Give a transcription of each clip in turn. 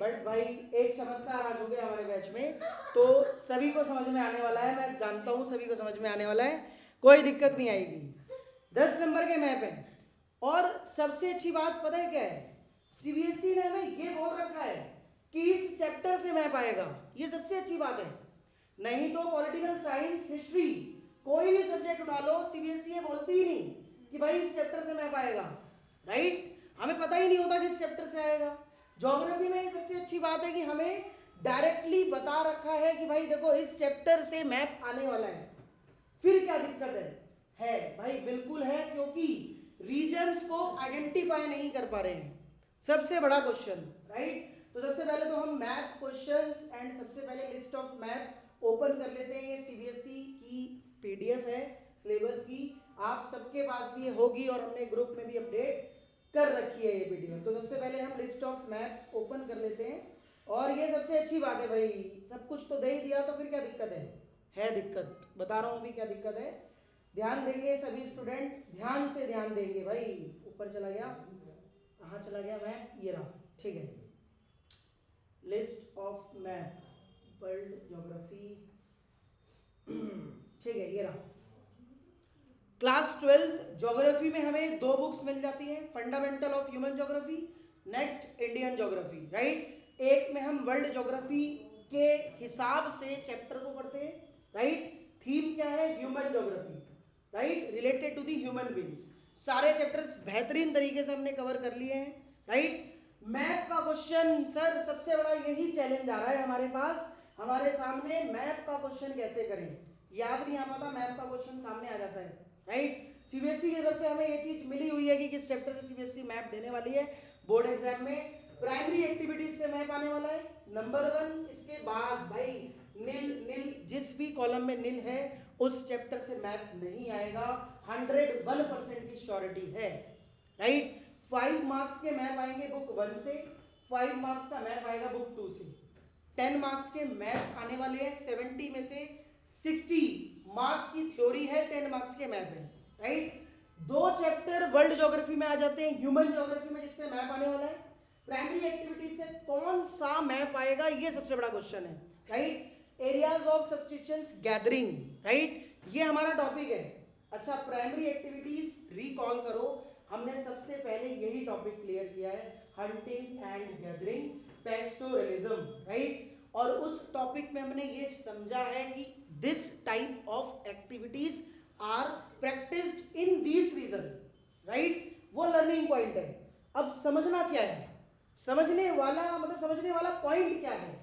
But भाई एक चमत्कार आज हो गया हमारे बैच में, तो सभी को समझ में आने वाला है, मैं जानता हूँ सभी को समझ में आने वाला है, कोई दिक्कत नहीं आएगी। 10 नंबर के मैप है। और सबसे अच्छी बात पता है क्या है, सीबीएसई ने हमें ये बोल रखा है कि इस चैप्टर से मैप आएगा, ये सबसे अच्छी बात है। नहीं तो पॉलिटिकल साइंस, हिस्ट्री, कोई भी सब्जेक्ट उठा लो, सीबीएसई ये बोलती ही नहीं कि भाई इस चैप्टर से मैप आएगा, राइट। हमें पता ही नहीं होता किस चैप्टर से आएगा। ज्योग्राफी में ये सबसे अच्छी बात है कि हमें डायरेक्टली बता रखा है कि भाई देखो इस चैप्टर से मैप आने वाला है। फिर क्या दिक्कत है भाई, बिल्कुल है, क्योंकि रीजन्स को आइडेंटिफाई नहीं कर पा रहे हैं, सबसे बड़ा क्वेश्चन, राइट। तो सबसे पहले तो हम मैप क्वेश्चंस एंड सबसे पहले लिस्ट ऑफ मैप ओपन कर लेते हैं। ये सीबीएसई की पीडीएफ है सिलेबस की, आप सबके पास भी ये होगी और हमने ग्रुप में भी अपडेट कर रखी है ये पीडीएफ। तो सबसे पहले हम लिस्ट ऑफ मैप्स ओपन कर लेते हैं। और ये सबसे अच्छी बात है भाई, सब कुछ तो दे ही दिया, तो फिर क्या दिक्कत है दिक्कत, बता रहा हूँ अभी क्या दिक्कत है। ध्यान देंगे सभी स्टूडेंट, ध्यान से ध्यान देंगे भाई। ऊपर चला गया, कहाँ चला गया मैप, ये रहा, ठीक है। List of map world geography, ठीक है, ये रहा। क्लास 12th ज्योग्राफी में हमें 2 बुक्स मिल जाती हैं, fundamental of human geography, next Indian geography, right. एक में हम वर्ल्ड ज्योग्राफी के हिसाब से चैप्टर को पढ़ते हैं, राइट। थीम क्या है, human geography, right, related to the human beings. सारे चैप्टर्स बेहतरीन तरीके से हमने कवर कर लिए हैं, राइट। मैप का क्वेश्चन सर सबसे बड़ा यही चैलेंज आ रहा है हमारे पास, हमारे सामने मैप का क्वेश्चन कैसे करें, याद नहीं आ पाता, मैप का क्वेश्चन सामने आ जाता है, राइट। सीबीएसई की तरफ से हमें ये चीज मिली हुई है कि किस चैप्टर से सीबीएसई मैप देने वाली है बोर्ड एग्जाम में। प्राइमरी एक्टिविटीज से मैप आने वाला है नंबर 1। इसके बाद भाई नील जिस भी कॉलम में नील है उस चैप्टर से मैप नहीं आएगा, 101% की श्योरिटी है, राइट। 5 मार्क्स के मैप आएंगे बुक 1 से, 5 मार्क्स का मैप आएगा बुक 2 से। 10 मार्क्स के मैप आने वाले हैं, 70 में से 60 मार्क्स की थ्योरी है, 10 मार्क्स के मैप है, राइट। 2 चैप्टर वर्ल्ड ज्योग्राफी में आ जाते हैं, ह्यूमन ज्योग्राफी में जिससे मैप आने वाला है। प्राइमरी एक्टिविटी से कौन सा मैप आएगा, ये सबसे बड़ा क्वेश्चन है, right. Areas of substitutions gathering, right, ये हमारा टॉपिक है। अच्छा, प्राइमरी एक्टिविटीज रिकॉल करो, हमने सबसे पहले यही टॉपिक क्लियर किया है, hunting and gathering, pastoralism, right. और उस टॉपिक में हमने ये समझा है कि this type of activities are practised in this region, right, वो लर्निंग पॉइंट है। अब समझना क्या है, समझने वाला मतलब समझने वाला पॉइंट क्या है,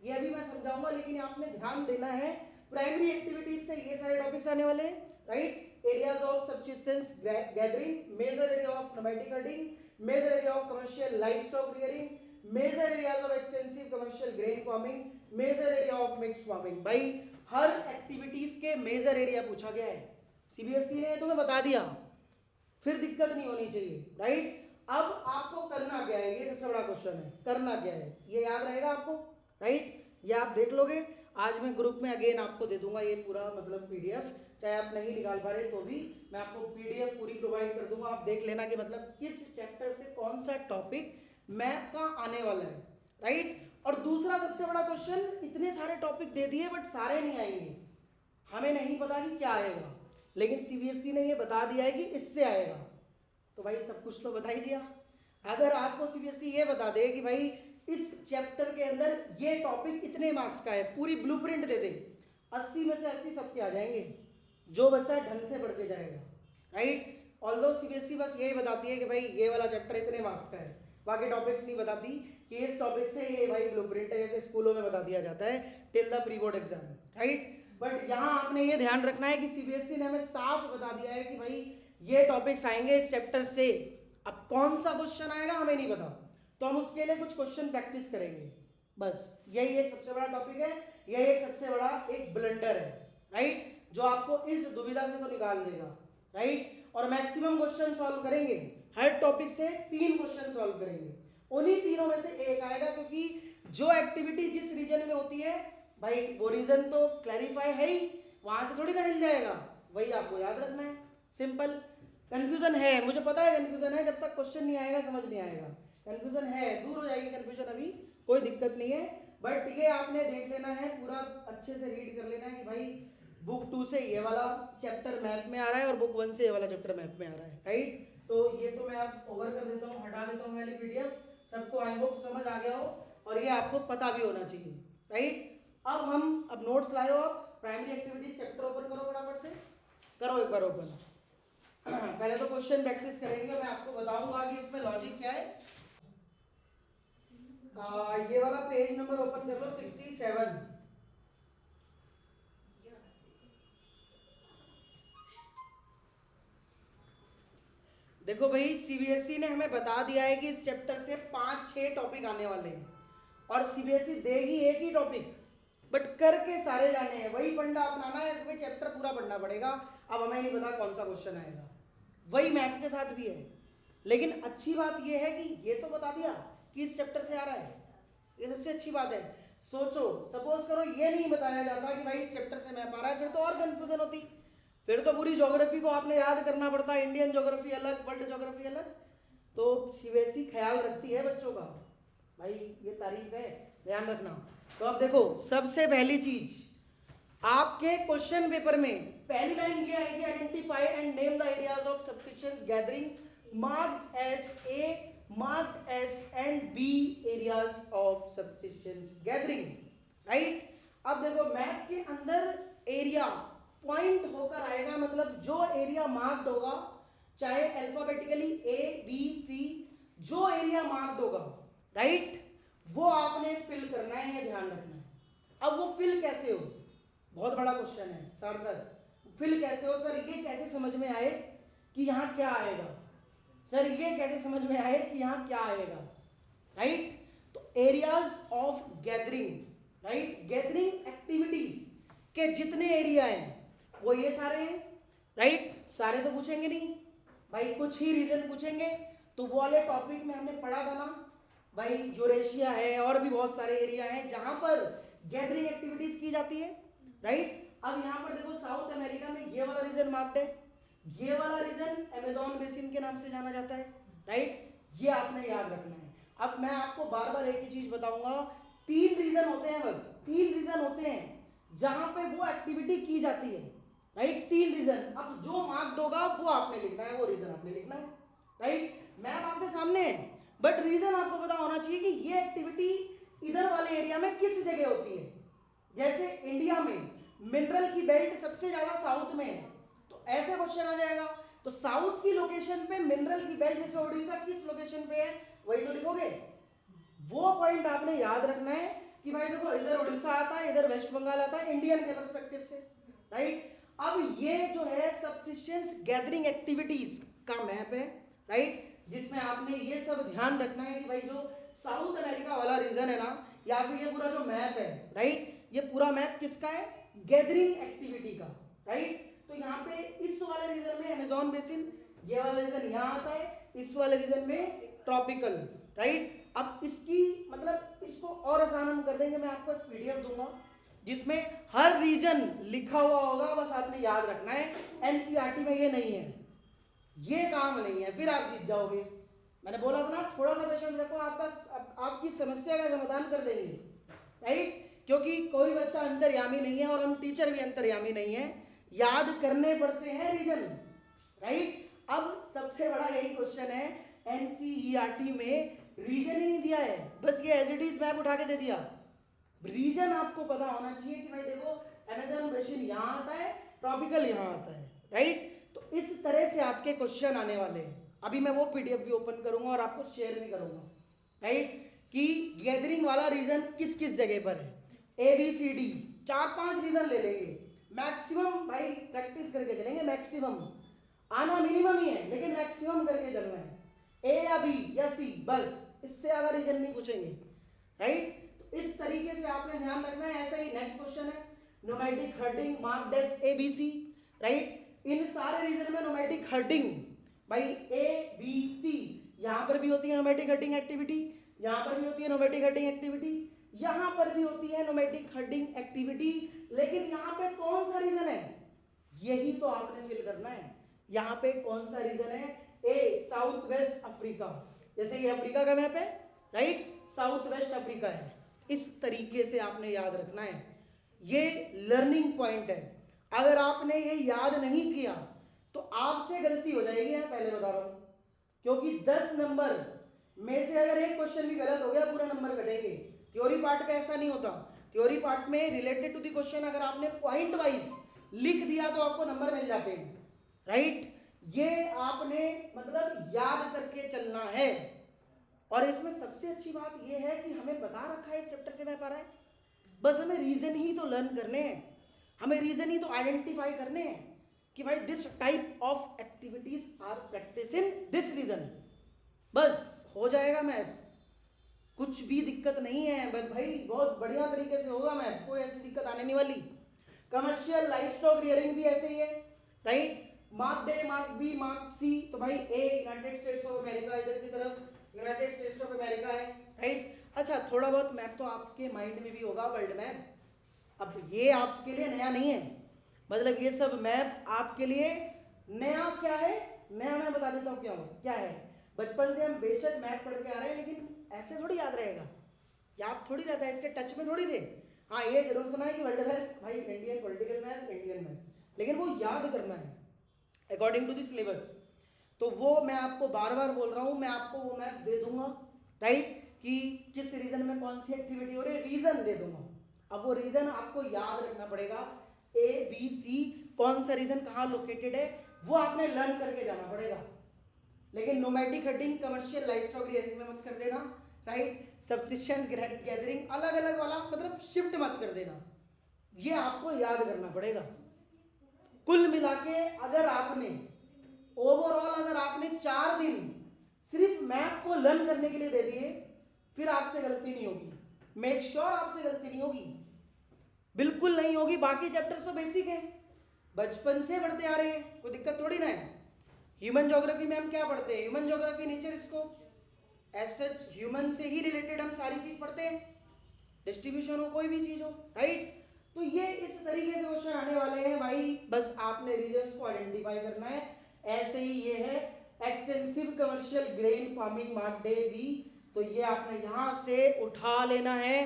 ये अभी मैं समझाऊंगा, लेकिन आपने ध्यान देना है। प्राइमरी एक्टिविटीज से ये सारे टॉपिक्स आने वाले हैं, right. Areas of subsistence gathering, major area of nomadic herding, major area of commercial livestock rearing, major areas of extensive commercial grain farming, major area of mixed farming. भाई हर activities के major area पूछा गया है, CBSE ने तुम्हें बता दिया, फिर दिक्कत नहीं होनी चाहिए, राइट। अब आपको करना क्या है, ये सबसे बड़ा क्वेश्चन है, करना क्या है, ये याद रहेगा आपको, राइट। ये आप देख लोगे, आज मैं ग्रुप में अगेन आपको दे दूंगा ये पूरा मतलब पीडीएफ, चाहे आप नहीं निकाल पा रहे तो भी मैं आपको पीडीएफ पूरी प्रोवाइड कर दूंगा, आप देख लेना कि मतलब किस चैप्टर से कौन सा टॉपिक मैप का आने वाला है, राइट। और दूसरा सबसे बड़ा क्वेश्चन, इतने सारे टॉपिक दे दिए बट सारे नहीं आएंगे, हमें नहीं पता कि क्या आएगा, लेकिन सीबीएसई ने ये बता दिया है कि इससे आएगा, तो भाई सब कुछ तो बता ही दिया। अगर आपको सीबीएसई ये बता दे कि भाई इस चैप्टर के अंदर ये टॉपिक इतने मार्क्स का है, पूरी ब्लूप्रिंट दे दे, 80 में से 80 सबके आ जाएंगे, जो बच्चा ढंग से पढ़ के जाएगा, राइट। ऑल्दो सीबीएसई बस यही बताती है कि भाई ये वाला चैप्टर इतने मार्क्स का है, बाकी टॉपिक्स नहीं बताती कि इस टॉपिक से ये भाई ब्लूप्रिंट है, जैसे स्कूलों में बता दिया जाता है till the pre board exam, right. But यहाँ आपने ये ध्यान रखना है कि सीबीएसई ने हमें साफ बता दिया है कि भाई ये टॉपिक्स आएंगे इस चैप्टर से। अब कौन सा क्वेश्चन आएगा हमें नहीं पता, तो हम उसके लिए कुछ क्वेश्चन प्रैक्टिस करेंगे, बस यही एक सबसे बड़ा टॉपिक है, यही एक सबसे बड़ा एक ब्लंडर है, राइट, जो आपको इस दुविधा से तो निकाल देगा, राइट। और मैक्सिमम क्वेश्चन सॉल्व करेंगे, हर टॉपिक से 3 क्वेश्चन सॉल्व करेंगे, उन्हीं तीनों में से एक आएगा, क्योंकि जो एक्टिविटी जिस रीजन में होती है भाई वो रीजन तो क्लैरिफाई है ही, वहां से थोड़ी ना हिल जाएगा, वही आपको याद रखना है, सिंपल। कंफ्यूजन है, मुझे पता है कंफ्यूजन है, जब तक क्वेश्चन नहीं आएगा समझ नहीं आएगा, कंफ्यूजन है, दूर हो जाएगी कंफ्यूजन, अभी कोई दिक्कत नहीं है, बट ये आपने देख लेना है, पूरा अच्छे से रीड कर लेना है कि भाई बुक 2 से ये वाला चैप्टर मैप में आ रहा है और बुक 1 से ये वाला चैप्टर मैप में आ रहा है, राइट। तो ये तो मैं आप ओवर कर देता हूँ, हटा देता हूँ वाली पीडीएफ, सबको आई होप समझ आ गया हो और ये आपको पता भी होना चाहिए, राइट। अब नोट्स लाए हो, आप प्राइमरी एक्टिविटीज चैप्टर ओपन करो, फटाफट से करो एक बार ओपन। पहले तो क्वेश्चन प्रैक्टिस करेंगे, मैं आपको बताऊंगा कि इसमें लॉजिक क्या है। ये वाला पेज नंबर ओपन कर लो 67। देखो भाई, सीबीएसई ने हमें बता दिया है कि इस चैप्टर से 5-6 टॉपिक आने वाले हैं और सीबीएसई देगी एक ही टॉपिक, बट करके सारे जाने हैं। वही फंडा अपनाना है, क्योंकि चैप्टर पूरा पढ़ना पड़ेगा। अब हमें नहीं पता कौन सा क्वेश्चन आएगा, वही मैथ के साथ भी है। लेकिन अच्छी बात यह है कि ये तो बता दिया कि इस चैप्टर से आ रहा है, ये सबसे अच्छी बात है। सोचो, सपोज करो ये नहीं बताया जाता कि भाई इस चैप्टर से मैप आ रहा है, फिर तो और कंफ्यूजन होती, फिर तो पूरी ज्योग्राफी को आपने याद करना पड़ता, इंडियन ज्योग्राफी अलग, वर्ल्ड ज्योग्राफी अलग। तो सीबीएसई ख्याल रखती है बच्चों का, भाई ये तारीफ है, ध्यान रखना। तो अब देखो, सबसे पहली चीज आपके क्वेश्चन पेपर में पहली लाइन ये आएगी, identify and name the areas of subscriptions gathering marked as A, marked as and B areas of subsistence gathering, right. अब देखो, मैप के अंदर एरिया पॉइंट होकर आएगा, मतलब जो एरिया मार्क्ड होगा, चाहे अल्फाबेटिकली ए बी सी, जो एरिया मार्क्ड होगा, राइट, वो आपने फिल करना है, ये ध्यान रखना है। अब वो फिल कैसे हो, बहुत बड़ा क्वेश्चन है सर, फिल कैसे हो सर, ये कैसे समझ में आए कि यहाँ क्या आएगा, सर ये कैसे समझ में आए कि यहाँ क्या आएगा, राइट। तो areas of gathering, right, gathering activities के जितने एरिया हैं वो ये सारे हैं, राइट। सारे तो पूछेंगे नहीं भाई, कुछ ही रीजन पूछेंगे। तो वो वाले टॉपिक में हमने पढ़ा था ना भाई, यूरेशिया है और भी बहुत सारे एरिया हैं जहां पर गैदरिंग एक्टिविटीज की जाती है, राइट। अब यहाँ पर देखो, साउथ अमेरिका में ये वाला रीजन मार्क्ड है, ये वाला रीजन अमेज़न बेसिन के नाम से जाना जाता है, राइट। ये आपने याद रखना है। अब मैं आपको बार बार एक ही चीज बताऊंगा, 3 रीजन होते हैं, बस 3 रीजन होते हैं जहां पे वो एक्टिविटी की जाती है, राइट। 3 रीजन। अब जो मार्क्ड होगा वो आपने लिखना है, वो रीजन आपने लिखना है, राइट। मैप आपके सामने है, बट रीजन आपको पता होना चाहिए कि ये एक्टिविटी इधर वाले एरिया में किस जगह होती है। जैसे इंडिया में मिनरल की बेल्ट सबसे ज्यादा साउथ में है, तो ऐसे क्वेश्चन आ जाएगा। तो साउथ की लोकेशन पे मिनरल की बेल्ट, जैसे उड़ीसा किस लोकेशन पे है वही तो लिखोगे। वो पॉइंट आपने याद रखना है कि भाई देखो, इधर उड़ीसा आता है, इधर वेस्ट बंगाल आता है, इंडियन के पर्सपेक्टिव से, राइट। अब ये जो है सबसिस्टेंस गैदरिंग एक्टिविटीज का मैप है, राइट, जिसमें आपने ये सब ध्यान रखना है कि भाई जो साउथ अमेरिका वाला रीजन है ना, या फिर ये पूरा जो मैप है, राइट, ये पूरा मैप किसका है, गैदरिंग एक्टिविटी का, राइट। तो यहाँ पे इस वाले रीजन में अमेज़न बेसिन, ये वाला रीजन यहाँ आता है, इस वाले रीजन में ट्रॉपिकल, राइट। अब इसकी मतलब इसको और आसान हम कर देंगे, मैं आपको एक पीडीएफ दूंगा जिसमें हर रीजन लिखा हुआ होगा, बस आपने याद रखना है। एनसीईआरटी में ये नहीं है, ये काम नहीं है, फिर आप जीत जाओगे। मैंने बोला था ना, थोड़ा सा पेशेंस रखो, आपकी समस्या का समाधान कर देंगे, राइट। क्योंकि कोई बच्चा अंतर्यामी नहीं है और हम टीचर भी अंतर्यामी नहीं है, याद करने पड़ते हैं रीजन, राइट। अब सबसे बड़ा यही क्वेश्चन है, एनसीईआरटी में रीजन ही नहीं दिया है, बस ये एज इट इज मैप उठा के दे दिया। रीजन आपको पता होना चाहिए कि भाई देखो, अमेज़न बेसिन यहाँ आता है, ट्रॉपिकल यहाँ आता है, राइट। तो इस तरह से आपके क्वेश्चन आने वाले हैं। अभी मैं वो पीडीएफ भी ओपन करूंगा और आपको शेयर भी करूंगा, राइट, कि गैदरिंग वाला रीजन किस किस जगह पर है। ABCD 4-5 रीजन ले लेंगे मैक्सिमम, भाई प्रैक्टिस करके चलेंगे, मैक्सिमम आना मिनिमम ही है, लेकिन मैक्सिमम करके चलना है। A या B या C, बस इससे ज्यादा रीजन नहीं पूछेंगे, राइट। तो इस तरीके से आपने ध्यान रखना है। ऐसा ही नेक्स्ट क्वेश्चन है, nomadic herding marked as ABC, right. इन सारे रीजन में नोमैटिक हर्डिंग भाई ABC, यहां पर भी होती है नोमैटिक हर्डिंग एक्टिविटी, यहां पर भी होती है नोमैटिक हर्डिंग एक्टिविटी, यहां पर भी होती है नोमैटिक हर्डिंग एक्टिविटी, लेकिन यहां पे कौन सा रीजन है, यही तो आपने फिल करना है। यहां पे कौन सा रीजन है, ए साउथ वेस्ट अफ्रीका, जैसे ये अफ्रीका का मैप है, राइट, साउथ वेस्ट अफ्रीका है। इस तरीके से आपने याद रखना है, ये लर्निंग पॉइंट है। अगर आपने ये याद नहीं किया तो आपसे गलती हो जाएगी, मैं पहले बता रहा हूं, क्योंकि 10 नंबर में से अगर एक क्वेश्चन भी गलत हो गया पूरे नंबर कटेंगे। थ्योरी पार्ट पे ऐसा नहीं होता। थ्योरी पार्ट में रिलेटेड टू द क्वेश्चन अगर आपने पॉइंट वाइज लिख दिया तो आपको नंबर मिल जाते हैं, राइट। ये आपने मतलब याद करके चलना है। और इसमें सबसे अच्छी बात यह है कि हमें बता रखा है इस चैप्टर से मैं पा रहा है, बस हमें रीजन ही तो लर्न करने हैं, हमें रीजन ही तो आइडेंटिफाई करने हैं कि भाई this type of activities are practice in this region, बस हो जाएगा मैथ। कुछ भी दिक्कत नहीं है भाई, बहुत बढ़िया तरीके से होगा मैथ, कोई ऐसी दिक्कत आने नहीं वाली। कमर्शियल लाइफ स्टॉक रियरिंग भी ऐसे ही है, राइट। मार्क ए, मार्क बी, मार्क सी, तो भाई ए यूनाइटेड स्टेट्स ऑफ अमेरिका, इधर की तरफ यूनाइटेड स्टेट्स ऑफ अमेरिका है, राइट। अच्छा, थोड़ा बहुत मैप तो आपके माइंड में भी होगा, वर्ल्ड मैप। अब ये आपके लिए नया नहीं है, मतलब ये सब मैप आपके लिए नया क्या है, नया मैं बता देता हूँ क्या है। बचपन से हम बेशक मैप पढ़ के आ रहे हैं, लेकिन ऐसे थोड़ी याद रहेगा, याद थोड़ी रहता है, इसके टच में थोड़ी थे। हाँ, ये जरूर सुना है कि वर्ल्ड मैप भाई Indian political map, Indian map, लेकिन वो याद करना है अकॉर्डिंग टू द सिलेबस। तो वो मैं आपको बार बार बोल रहा हूँ, मैं आपको वो मैप दे दूंगा, राइट, कि किस रीजन में कौन सी एक्टिविटी हो रही है, रीजन दे दूंगा। अब वो रीजन आपको याद रखना पड़ेगा, ए बी सी, कौन सा रीजन कहाँ लोकेटेड है, वो आपने लर्न करके जाना पड़ेगा। लेकिन nomadic hunting, commercial livestock rearing में मत कर देना, राइट। सब्सिस्टेंस गैदरिंग अलग अलग वाला मतलब शिफ्ट मत कर देना, ये आपको याद करना पड़ेगा। कुल मिला के अगर आपने ओवरऑल अगर आपने 4 दिन सिर्फ मैप को लर्न करने के लिए दे दिए, फिर आपसे गलती नहीं होगी, मेक श्योर आपसे गलती नहीं होगी, बिल्कुल नहीं होगी। बाकी चैप्टर्स तो बेसिक है, बचपन से पढ़ते आ रहे हैं, कोई दिक्कत थोड़ी ना है। ह्यूमन ज्योग्राफी में हम क्या पढ़ते हैं, human geography nature scope, as such human से ही रिलेटेड हम सारी चीज पढ़ते हैं, डिस्ट्रीब्यूशन हो कोई भी चीज हो, राइट। तो ये इस तरीके से क्वेश्चन आने वाले हैं भाई, बस आपने रीजन्स को आइडेंटिफाई करना है। ऐसे ही ये है extensive commercial grain farming mark D B, तो ये आपने यहां से उठा लेना है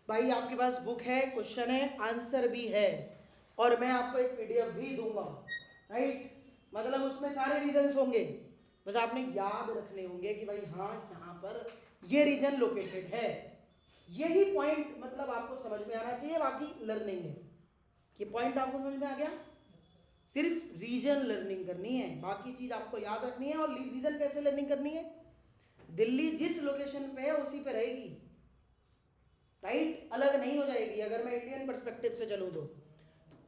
भाई। आपके पास बुक है, क्वेश्चन है, आंसर भी है, और मैं आपको एक पीडीएफ भी दूंगा, राइट। मतलब उसमें सारे रीजन्स होंगे, बस आपने याद रखने होंगे कि भाई हाँ यहाँ पर ये रीजन लोकेटेड है। यही पॉइंट मतलब आपको समझ में आना चाहिए, बाकी लर्निंग है। ये पॉइंट आपको समझ में आ गया, सिर्फ रीजन लर्निंग करनी है, बाकी चीज आपको याद रखनी है। और रीजन कैसे लर्निंग करनी है, दिल्ली जिस लोकेशन पे है उसी पे रहेगी, राइट, अलग नहीं हो जाएगी। अगर मैं इंडियन पर्सपेक्टिव से चलूँ तो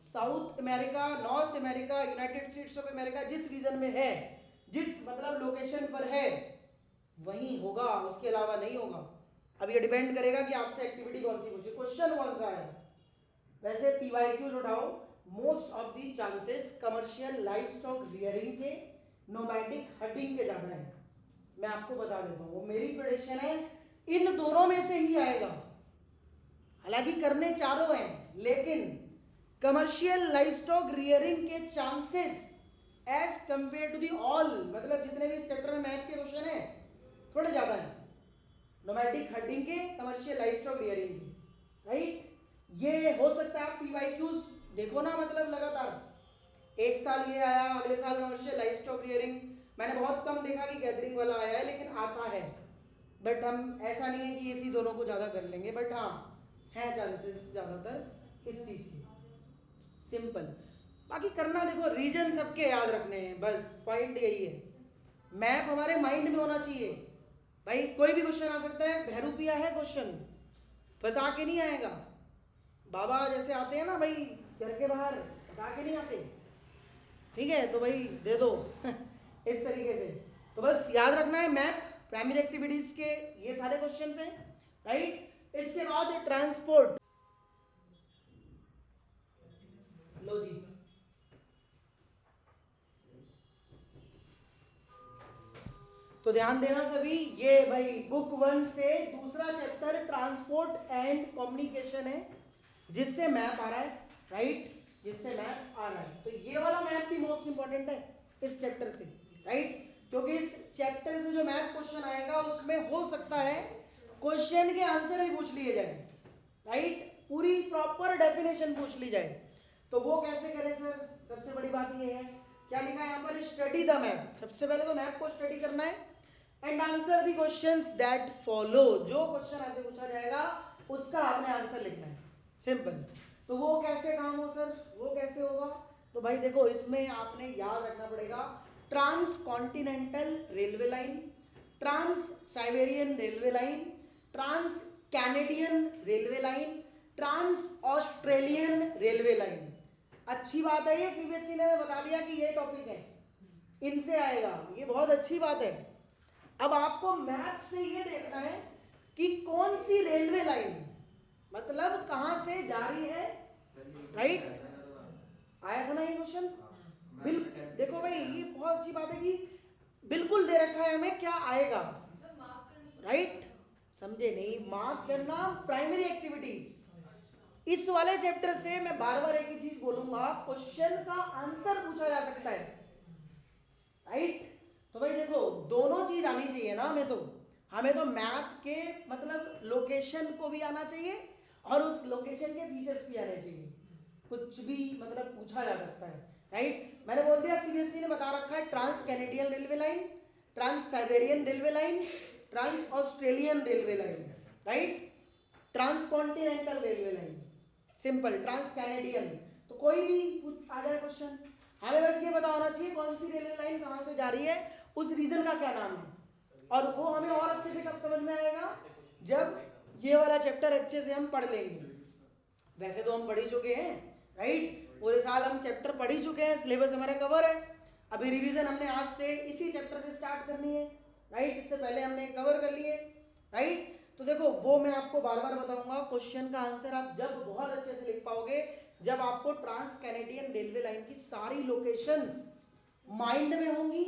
south America, north America, United states of America जिस रीजन में है, जिस मतलब लोकेशन पर है, वहीं होगा, उसके अलावा नहीं होगा। अब ये डिपेंड करेगा कि आपसे एक्टिविटी कौन सी पूछी, क्वेश्चन कौन सा है। वैसे पीवाईक्यूज उठाओ, most of the chances commercial livestock rearing के, नोमैटिक हंटिंग के ज्यादा है। मैं आपको बता देता हूँ, वो मेरी प्रेडिक्शन है, इन दोनों में से ही आएगा। हालांकि करने चारों हैं, लेकिन कमर्शियल लाइवस्टॉक रियरिंग के chances as compare to the all, मतलब जितने भी इस चैप्टर में मैथ के क्वेश्चन है थोड़े ज्यादा है, नोमैटिक हंटिंग के, कमर्शियल लाइवस्टॉक रियरिंग के, राइट। ये हो सकता है आप पीवाईक्यूज देखो ना, मतलब लगातार एक साल ये आया, अगले साल कमर्शियल लाइवस्टॉक रियरिंग। मैंने बहुत कम देखा कि गैदरिंग वाला आया है, लेकिन आता है। बट हम ऐसा नहीं है कि इसी दोनों को ज़्यादा कर लेंगे, बट हाँ है चांसेस ज़्यादातर इस चीज़ के, सिंपल। बाकी करना देखो, रीजन सबके याद रखने हैं, बस पॉइंट यही है। मैप हमारे माइंड में होना चाहिए भाई, कोई भी क्वेश्चन आ सकता है। भैरूपिया है क्वेश्चन, बता के नहीं आएगा। बाबा जैसे आते हैं ना भाई घर के बाहर, बता के नहीं आते, ठीक है, तो भाई दे दो इस तरीके से। तो बस याद रखना है मैप, प्राइमरी एक्टिविटीज के ये सारे क्वेश्चंस हैं, राइट। इसके बाद ट्रांसपोर्ट, लो जी, तो ध्यान देना सभी, ये भाई बुक 1 से दूसरा चैप्टर ट्रांसपोर्ट एंड कम्युनिकेशन है, जिससे मैप आ रहा है, राइट, जिससे मैप आ रहा है। तो ये वाला मैप भी मोस्ट इंपॉर्टेंट है इस चैप्टर से, राइट, क्योंकि इस चैप्टर से जो मैप क्वेश्चन आएगा उसमें हो सकता है क्वेश्चन के आंसर भी पूछ लिए जाए, राइट, पूरी प्रॉपर डेफिनेशन पूछ ली जाए, तो वो कैसे करें सर? सबसे बड़ी बात ये है, क्या लिखा है यहाँ पर? Study the map. सबसे पहले तो मैप को स्टडी करना है and answer the questions that follow. जो क्वेश्चन आपसे पूछा जाएगा उसका आपने आंसर लिखना है, सिंपल। तो वो कैसे काम हो सर? वो कैसे होगा? तो भाई देखो, इसमें आपने याद रखना पड़ेगा trans continental railway line, trans Siberian railway line, trans Canadian railway line, trans Australian railway line. अच्छी बात है, ये सीबीएसई ने बता दिया कि ये टॉपिक है, इनसे आएगा, ये बहुत अच्छी बात है। अब आपको मैप से ये देखना है कि कौन सी रेलवे लाइन, मतलब कहां से जा रही है, राइट? आया था ना ये क्वेश्चन? बिल्कुल, देखो भाई ये बहुत अच्छी बात है कि बिल्कुल दे रखा है हमें क्या आएगा, राइट? समझे नहीं? मार्क करना प्राइमरी एक्टिविटीज। इस वाले चैप्टर से मैं बार बार एक ही चीज बोलूंगा, क्वेश्चन का आंसर पूछा जा सकता है, राइट? तो भाई देखो, दोनों चीज आनी चाहिए ना हमें तो मैप के मतलब लोकेशन को भी आना चाहिए और उस लोकेशन के फीचर्स भी आने चाहिए। कुछ भी मतलब पूछा जा सकता है, राइट? मैंने बोल दिया सीबीएसई ने बता रखा है trans Canadian railway line, trans Siberian railway line, trans Australian railway line, right? Trans continental railway line, simple, trans Canadian. तो कोई भी आ जाए क्वेश्चन, हमें बस ये पता होना चाहिए कौन सी रेलवे लाइन कहाँ से जा रही है, उस रीजन का क्या नाम है। और वो हमें और अच्छे से कब समझ में आएगा? जब ये वाला चैप्टर अच्छे से हम पढ़ लेंगे। वैसे तो हम पढ़ ही चुके हैं, राइट? पूरे साल हम चैप्टर पढ़ ही चुके हैं, सिलेबस हमारा कवर है। अभी रिवीजन हमने आज से इसी चैप्टर से स्टार्ट करनी है, राइट? इससे पहले हमने कवर कर लिए, राइट? तो देखो, वो मैं आपको बार बार बताऊंगा। क्वेश्चन का आंसर आप जब बहुत अच्छे से लिख पाओगे जब आपको ट्रांस कैनेडियन रेलवे लाइन की सारी लोकेशंस माइंड में होंगी,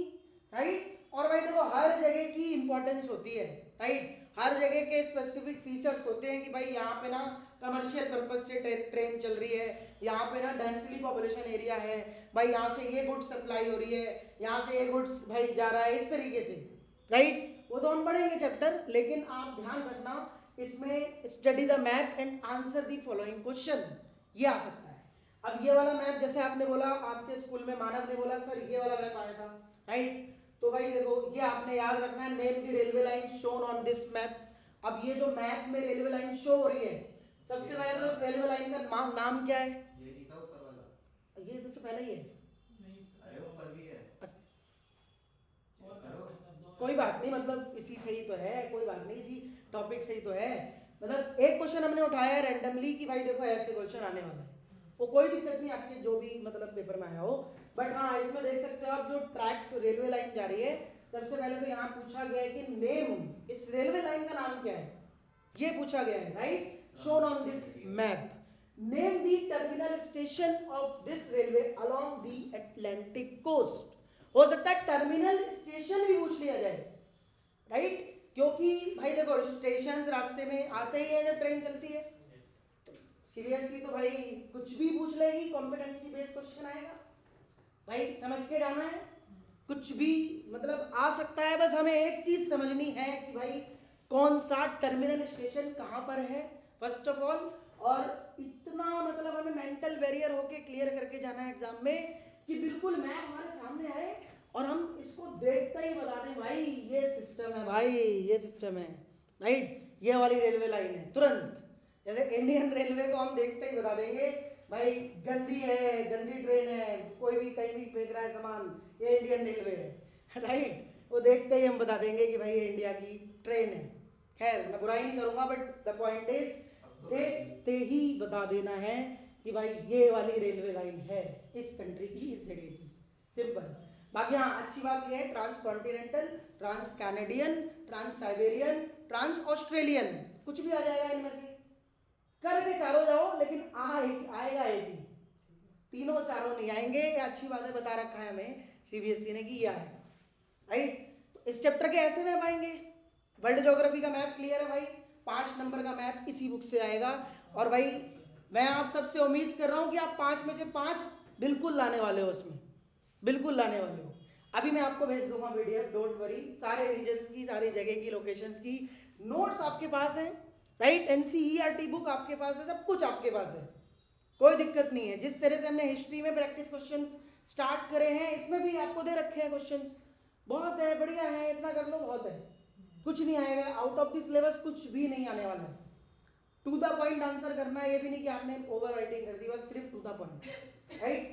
राइट? और भाई देखो, हर जगह की इंपॉर्टेंस होती है, राइट? हर जगह के स्पेसिफिक फीचर्स होते हैं कि भाई यहाँ पे ना कमर्शियल पर्पज से ट्रेन चल रही है, यहाँ पे ना डेंसली पॉपुलेशन एरिया है, भाई यहाँ से ये गुड्स सप्लाई हो रही है, यहाँ से ये गुड्स भाई जा रहा है, इस तरीके से, राइट? वो तो हम पढ़ेंगे चैप्टर, लेकिन आप ध्यान रखना इसमें study the map and answer the following question, ये आ सकता है। अब ये वाला मैप, जैसे आपने बोला, आपके स्कूल में मानव ने बोला सर ये वाला मैप आया था, राइट? तो भाई देखो, ये आपने याद रखना है, name the railway line shown on this map. अब ये जो मैप में रेलवे लाइन शो हो रही है, सबसे पहले तो इस रेलवे लाइन का नाम क्या है? ये लिखा ऊपर वाला, ये सबसे पहले ही है। अरे ऊपर भी है। कोई बात नहीं, मतलब इसी से ही तो है, कोई बात नहीं, इसी टॉपिक से ही तो है। मतलब एक क्वेश्चन हमने उठाया है रैंडमली कि भाई देखो ऐसे क्वेश्चन आने वाला है, वो कोई दिक्कत नहीं आपके जो भी मतलब पेपर में आया हो। बट हाँ, इसमें देख सकते हो आप, जो ट्रैक्स रेलवे लाइन जा रही है, सबसे पहले तो यहाँ पूछा गया है कि नेम, इस रेलवे लाइन का नाम क्या है, ये पूछा गया है, right? Shown on this map. Name the terminal station of this railway along the Atlantic coast. हो सकता है टर्मिनल स्टेशन भी पूछ लिया जाए, राइट? क्योंकि भाई देखो, स्टेशन रास्ते में आते ही है जब ट्रेन चलती है। तो सीबीएसई तो भाई कुछ भी पूछ लेगी, कॉम्पिटेंसी बेस्ड क्वेश्चन आएगा, भाई समझ के जाना है, कुछ भी मतलब आ सकता है। बस हमें एक चीज समझनी है कि भाई कौन सा टर्मिनल स्टेशन कहाँ पर है, फर्स्ट ऑफ ऑल। और इतना मतलब हमें मेंटल बैरियर होके क्लियर करके जाना है एग्जाम में कि बिल्कुल मैप हमारे सामने आए और हम इसको देखते ही बता दें भाई ये सिस्टम है, भाई ये सिस्टम है, राइट? ये वाली रेलवे लाइन है, तुरंत। जैसे इंडियन रेलवे को हम देखते ही बता देंगे भाई गंदी है, गंदी ट्रेन है, कोई भी कहीं भी फेंक रहा है सामान, ये इंडियन रेलवे है, राइट? वो देखते ही हम बता देंगे कि भाई ये इंडिया की ट्रेन है। खैर, मैं बुराई नहीं करूंगा, बट द पॉइंट इज देखते ही बता देना है कि भाई ये वाली रेलवे लाइन है इस कंट्री की, इस जगह की, सिंपल। बाकी हाँ, अच्छी बात ये है, trans continental, trans Canadian, trans Siberian, trans Australian, कुछ भी आ जाएगा इनमें से, करके चारों जाओ, लेकिन आएगा एक ही, तीनों चारों नहीं आएंगे। ये अच्छी बात है, बता रखा है हमें सीबीएसई ने कि ये आएगा, राइट? तो इस चैप्टर के ऐसे मैप आएंगे। वर्ल्ड ज्योग्राफी का मैप क्लियर है भाई, 5 नंबर का मैप इसी बुक से आएगा। और भाई मैं आप सबसे उम्मीद कर रहा हूँ कि आप 5 में से 5 बिल्कुल लाने वाले हो, उसमें बिल्कुल लाने वाले हो। अभी मैं आपको भेज दूंगा पीडीएफ, डोंट वरी, सारे रीजन्स की, सारी जगह की, लोकेशंस की, नोट्स आपके पास हैं, राइट, एनसीईआरटी बुक आपके पास है, सब कुछ आपके पास है, कोई दिक्कत नहीं है। जिस तरह से हमने हिस्ट्री में प्रैक्टिस क्वेश्चंस स्टार्ट करे हैं, इसमें भी आपको दे रखे हैं क्वेश्चंस, बहुत है, बढ़िया है, इतना कर लो बहुत है, कुछ नहीं आएगा आउट ऑफ द सिलेबस, कुछ भी नहीं आने वाला है। टू द पॉइंट आंसर करना है, ये भी नहीं कि आपने ओवर राइटिंग कर दी, बस सिर्फ टू द पॉइंट, राइट।